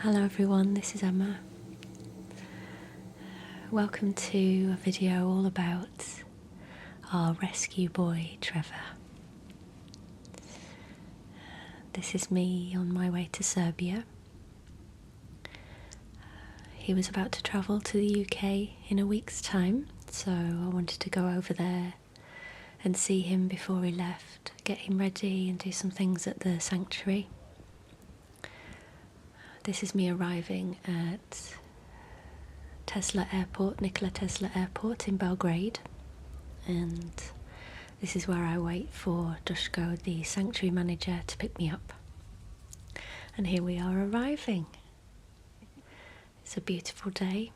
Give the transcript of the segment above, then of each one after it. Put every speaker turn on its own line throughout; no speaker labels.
Hello everyone, this is Emma. Welcome to a video all about our rescue boy Trevor. This is me on my way to Serbia. He was about to travel to the UK in a week's time, so I wanted to go over there and see him before he left, get him ready and do some things at the sanctuary. This is me arriving at Nikola Tesla Airport in Belgrade, and this is where I wait for Dushko, the sanctuary manager, to pick me up. And here we are arriving. It's a beautiful day,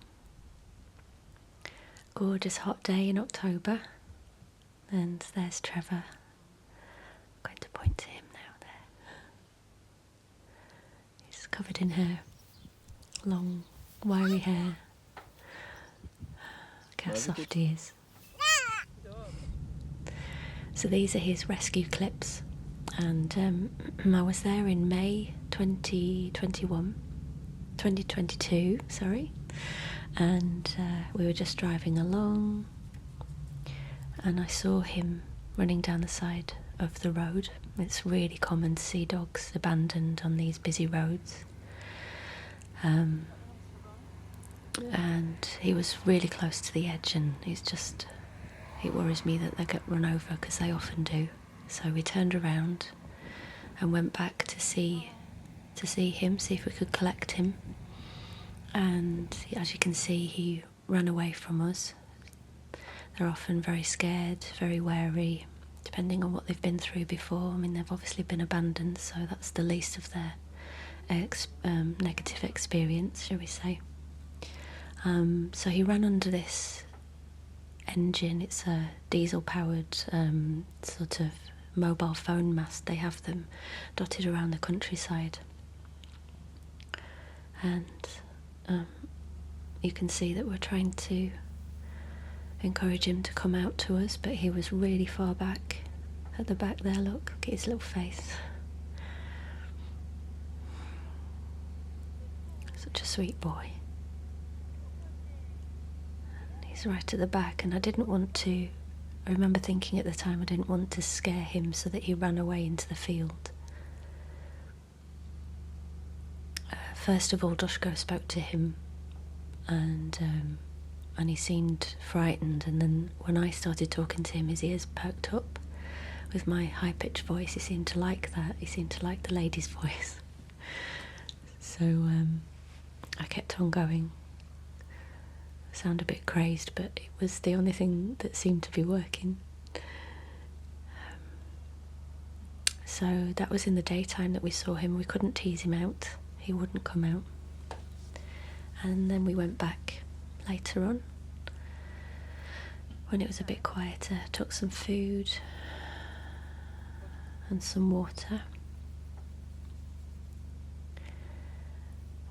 gorgeous hot day in October, and there's Trevor. I'm going to point to him now there. He's covered in hair, long wiry hair. Look how soft he is. So these are his rescue clips, and I was there in May 2022, and we were just driving along, and I saw him running down the side of the road. It's really common to see dogs abandoned on these busy roads. And he was really close to the edge, and it worries me that they get run over, because they often do. So we turned around and went back to see him, see if we could collect him. And as you can see, he ran away from us. They're often very scared, very wary, depending on what they've been through before. I mean, they've obviously been abandoned, so that's the least of their negative experience, shall we say. So he ran under this engine. It's a diesel-powered sort of mobile phone mast. They have them dotted around the countryside. And you can see that we're trying to encourage him to come out to us, but he was really far back. At the back there, look at his little face. Such a sweet boy. He's right at the back, and I remember thinking at the time I didn't want to scare him so that he ran away into the field. First of all, Dushko spoke to him, and he seemed frightened, and then when I started talking to him, his ears perked up with my high-pitched voice. He seemed to like that. He seemed to like the lady's voice. So I kept on going. Sound a bit crazed, but it was the only thing that seemed to be working. So that was in the daytime that we saw him. We couldn't tease him out. He wouldn't come out. And then we went back later on, when it was a bit quieter, took some food and some water.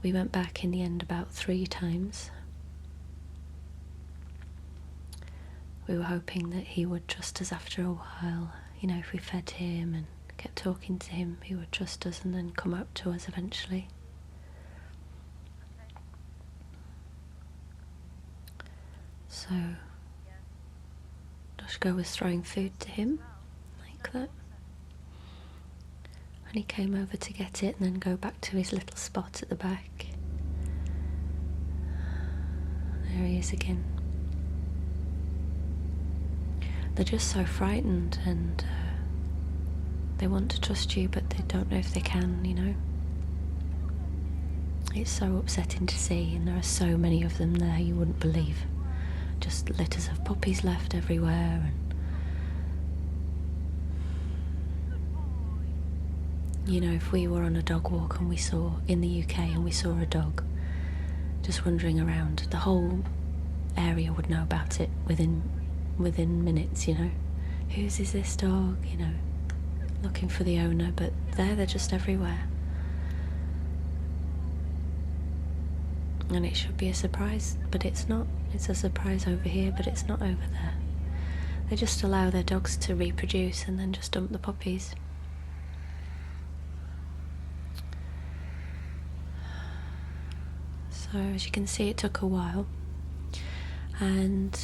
We went back in the end about 3 times. We were hoping that he would trust us after a while. You know, if we fed him and kept talking to him, he would trust us and then come up to us eventually. So Dushko was throwing food to him, like that. And he came over to get it and then go back to his little spot at the back. There he is again. They're just so frightened, and they want to trust you, but they don't know if they can, you know. It's so upsetting to see, and there are so many of them there you wouldn't believe. Just litters of puppies left everywhere, and you know, if we were on a dog walk and we saw, in the UK, and we saw a dog just wandering around, the whole area would know about it within minutes, you know. Whose is this dog, you know, looking for the owner, but they're just everywhere. And it should be a surprise, but it's not. It's a surprise over here, but it's not over there. They just allow their dogs to reproduce and then just dump the puppies. So as you can see, it took a while, and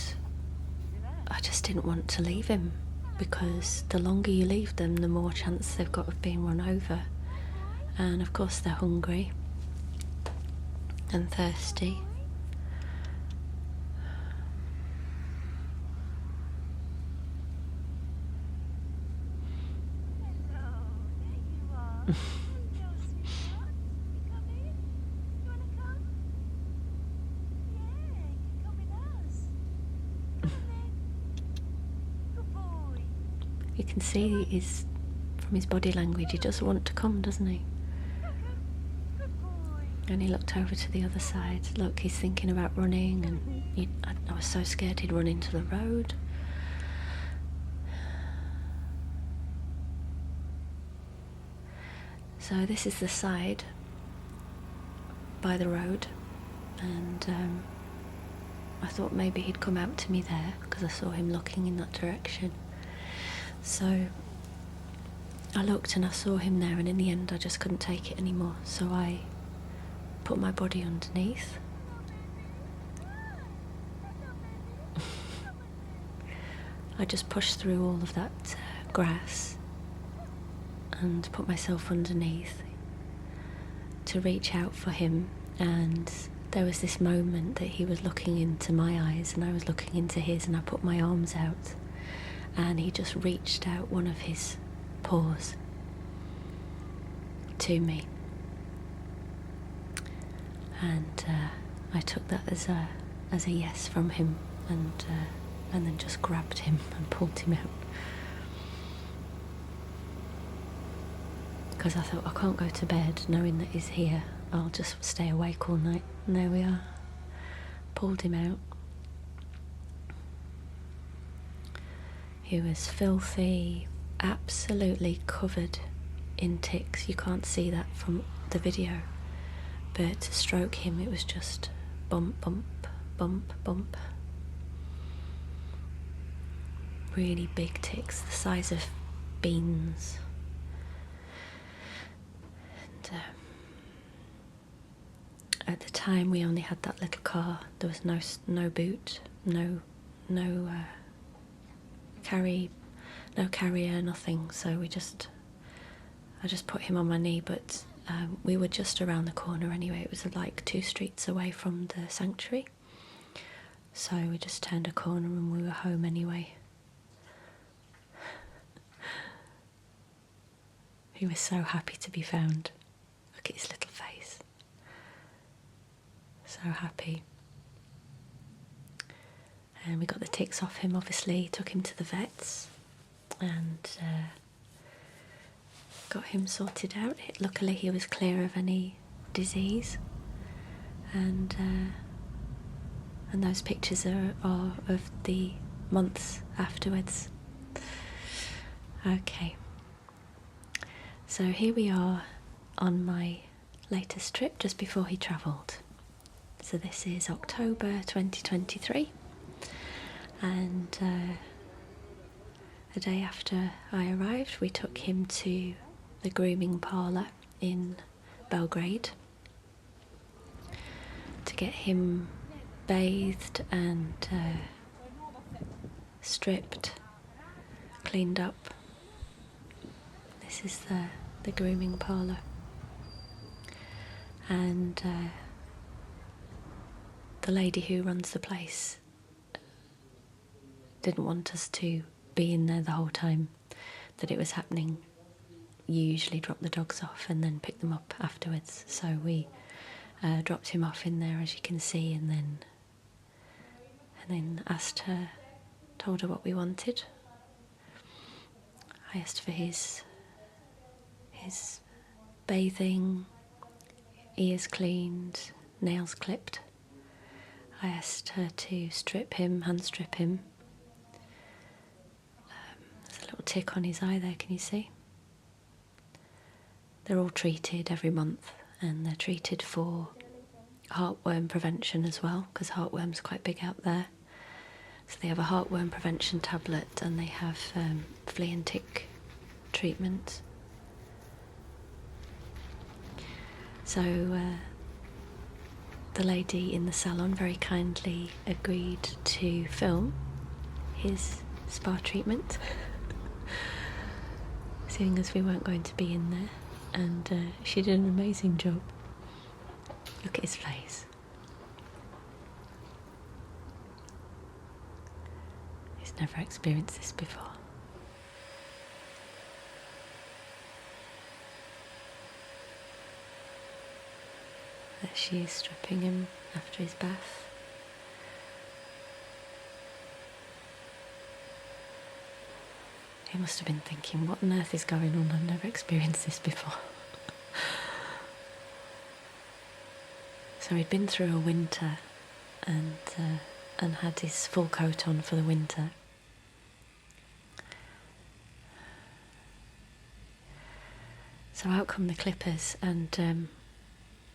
I just didn't want to leave him, because the longer you leave them, the more chance they've got of being run over. And of course they're hungry and thirsty. You can see from his body language, he does want to come, doesn't he? And he looked over to the other side. Look, he's thinking about running, and I was so scared he'd run into the road. So this is the side by the road, and I thought maybe he'd come out to me there, because I saw him looking in that direction. So I looked and I saw him there, and in the end I just couldn't take it anymore, so I put my body underneath. I just pushed through all of that grass and put myself underneath to reach out for him, and there was this moment that he was looking into my eyes and I was looking into his, and I put my arms out and he just reached out one of his paws to me, and I took that as a yes from him, and then just grabbed him and pulled him out, because I thought, I can't go to bed knowing that he's here, I'll just stay awake all night. And there we are, pulled him out. He was filthy, absolutely covered in ticks. You can't see that from the video, but to stroke him, it was just bump, bump, bump, bump. Really big ticks, the size of beans. And at the time, we only had that little car. There was no boot, no carrier, nothing. So I just put him on my knee, but we were just around the corner anyway. It was like 2 streets away from the sanctuary. So we just turned a corner and we were home anyway. He was so happy to be found. Look at his little face. So happy. And we got the ticks off him, obviously, took him to the vets and got him sorted out. Luckily he was clear of any disease, and those pictures are of the months afterwards. Okay, so here we are on my latest trip just before he travelled. So this is October 2023, and the day after I arrived, we took him to the grooming parlour in Belgrade to get him bathed and stripped, cleaned up. This is the grooming parlour, and the lady who runs the place didn't want us to be in there the whole time that it was happening. You usually drop the dogs off and then pick them up afterwards, so we dropped him off in there, as you can see, and then told her what we wanted. I asked for his bathing, ears cleaned, nails clipped. I asked her to hand strip him. There's a little tick on his eye there, can you see? They're all treated every month, and they're treated for heartworm prevention as well, because heartworm's quite big out there. So they have a heartworm prevention tablet, and they have flea and tick treatment. So the lady in the salon very kindly agreed to film his spa treatment, seeing as we weren't going to be in there, and she did an amazing job. Look at his face. He's never experienced this before. There she is, stripping him after his bath. He must have been thinking, what on earth is going on? I've never experienced this before. So he'd been through a winter and had his full coat on for the winter. So out come the clippers, and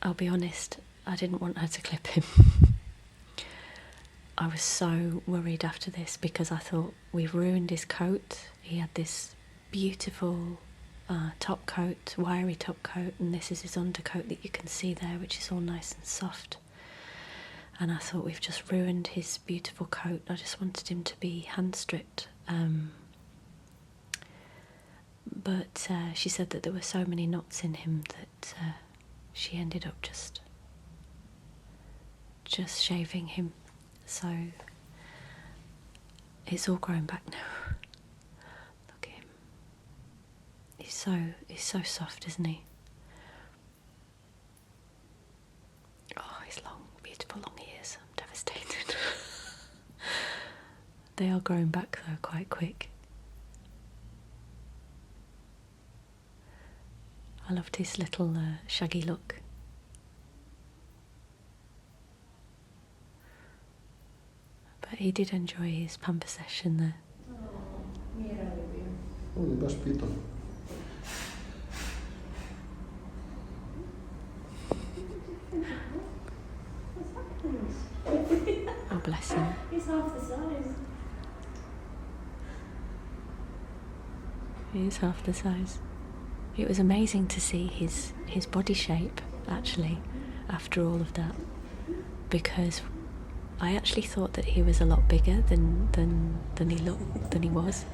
I'll be honest, I didn't want her to clip him. I was so worried after this because I thought, we've ruined his coat. He had this beautiful top coat, wiry top coat, and this is his undercoat that you can see there, which is all nice and soft. And I thought, we've just ruined his beautiful coat. I just wanted him to be hand stripped. But she said that there were so many knots in him that she ended up just shaving him. So it's all grown back now. Look at him. He's so soft, isn't he? Oh, his long, beautiful long ears. I'm devastated. They are growing back though quite quick. I loved his little shaggy look. But he did enjoy his pamper session there. Oh, bless him.
He's half the size.
He is half the size. It was amazing to see his body shape, actually, after all of that, because I actually thought that he was a lot bigger than he was.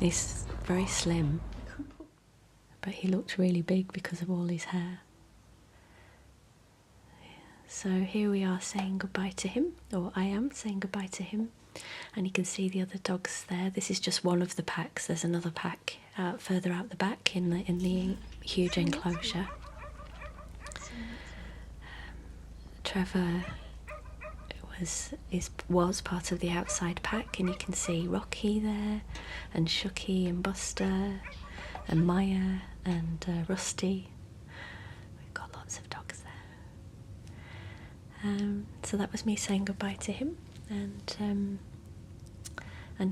He's very slim, but he looked really big because of all his hair. So here we are saying goodbye to him, or I am saying goodbye to him, and you can see the other dogs there. This is just one of the packs. There's another pack further out the back in the huge enclosure. Trevor was part of the outside pack, and you can see Rocky there, and Shucky, and Buster, and Maya, and Rusty. We've got lots of dogs there. So that was me saying goodbye to him, and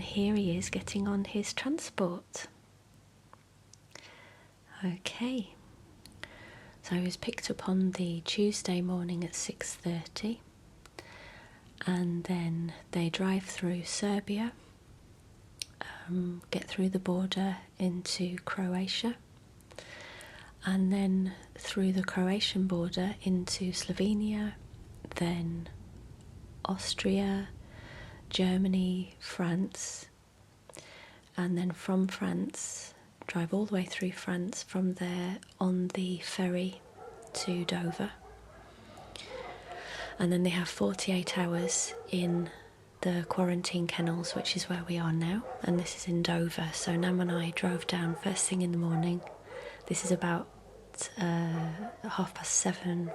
here he is getting on his transport. Okay, so he was picked up on the Tuesday morning at 6:30, and then they drive through Serbia, get through the border into Croatia, and then through the Croatian border into Slovenia, then Austria, Germany, France, and then from France drive all the way through France, from there on the ferry to Dover, and then they have 48 hours in the quarantine kennels, which is where we are now, and this is in Dover. So Nam and I drove down first thing in the morning. This is about 7:30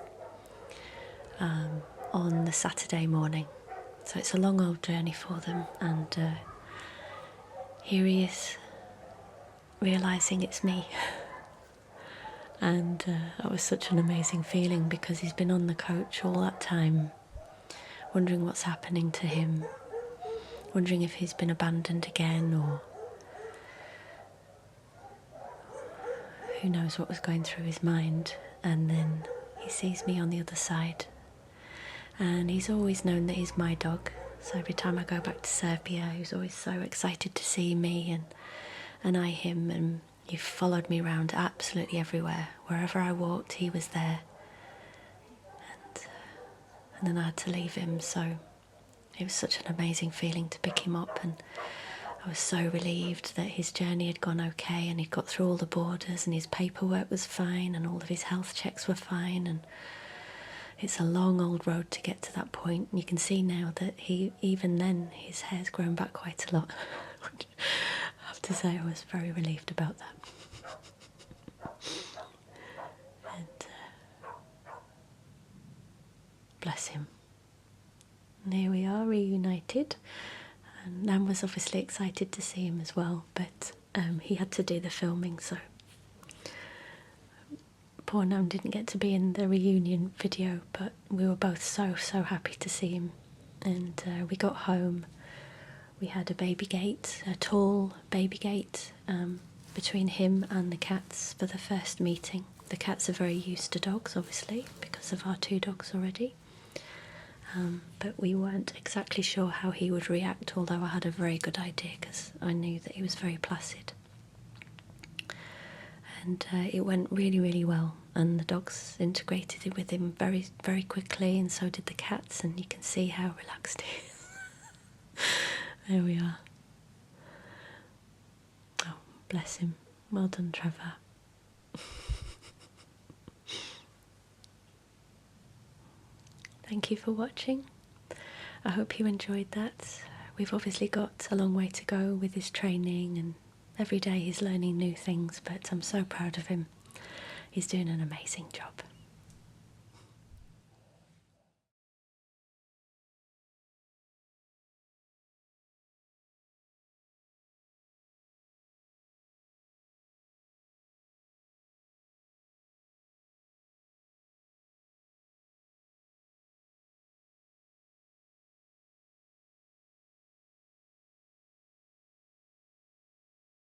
on the Saturday morning, so it's a long old journey for them, and here he is realising it's me. And that was such an amazing feeling, because he's been on the coach all that time, wondering what's happening to him, wondering if he's been abandoned again, or who knows what was going through his mind. And then he sees me on the other side, and he's always known that he's my dog, so every time I go back to Serbia, he was always so excited to see me, and I him, and he followed me around absolutely everywhere. Wherever I walked, he was there. And and then I had to leave him, so it was such an amazing feeling to pick him up, and I was so relieved that his journey had gone okay and he'd got through all the borders and his paperwork was fine and all of his health checks were fine. And it's a long old road to get to that point. And you can see now that even then his hair's grown back quite a lot. I have to say I was very relieved about that. And bless him. And here we are, reunited. And Nan was obviously excited to see him as well, but he had to do the filming, so poor Nan didn't get to be in the reunion video, but we were both so happy to see him. And we got home, we had a baby gate, a tall baby gate between him and the cats for the first meeting. The cats are very used to dogs, obviously, because of our 2 dogs already. But we weren't exactly sure how he would react, although I had a very good idea because I knew that he was very placid. And it went really well, and the dogs integrated with him very quickly, and so did the cats, and you can see how relaxed he is. There we are. Oh, bless him. Well done, Trevor. Thank you for watching. I hope you enjoyed that. We've obviously got a long way to go with his training, and every day he's learning new things, but I'm so proud of him. He's doing an amazing job.